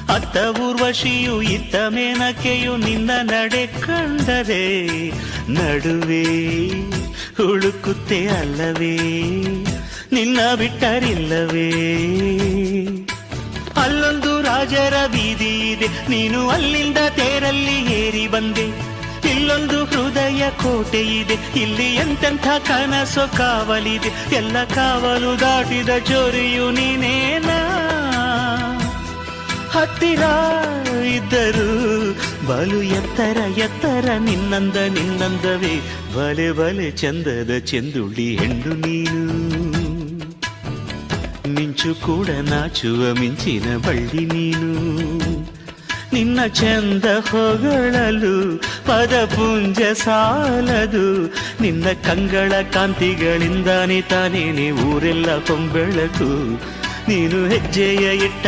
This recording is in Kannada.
ಅತ್ತ ಊರ್ವಶಿಯು ಇತ್ತ ಮೇನಕೆಯು ನಿನ್ನ ನಡೆ ಕಂಡರೆ ನಡುವೆ ಹುಡುಕುತ್ತೆ ಅಲ್ಲವೇ ನಿನ್ನ ಬಿಟ್ಟರಿಲ್ಲವೇ. ಅಲ್ಲೊಂದು ರಾಜರ ಬೀದಿ ಇದೆ, ನೀನು ಅಲ್ಲಿಂದ ತೇರಲ್ಲಿ ಏರಿ ಬಂದೆ. ಇಲ್ಲೊಂದು ಹೃದಯ ಕೋಟೆ ಇದೆ, ಇಲ್ಲಿ ಎಂತೆಂಥ ಕನಸು ಕಾವಲಿದೆ. ಎಲ್ಲ ಕಾವಲು ದಾಟಿದ ಚೋರಿಯು ನೀನೇನಾ. ಹತ್ತಿರ ಇದ್ದರು ಬಲು ಎತ್ತರ ಎತ್ತರ ನಿನ್ನಂದವೇ. ಬಲೆ ಬಲೆ ಚಂದದ ಚೆಂದುಳ್ಳಿ ಹೆಣ್ಣು ನೀನು. ಮಿಂಚು ಕೂಡ ನಾಚುವ ಮಿಂಚಿನ ಬಳ್ಳಿ ನೀನು. ನಿನ್ನ ಚಂದ ಹೊಗಳಲು ಪದಪುಂಜ ಸಾಲದು. ನಿನ್ನ ಕಂಗಳ ಕಾಂತಿಗಳಿಂದಾನೆ ತಾನೇನೆ ಊರೆಲ್ಲ ಕೊಂಬೆಳಕು. ನೀನು ಹೆಜ್ಜೆಯ ಇಟ್ಟ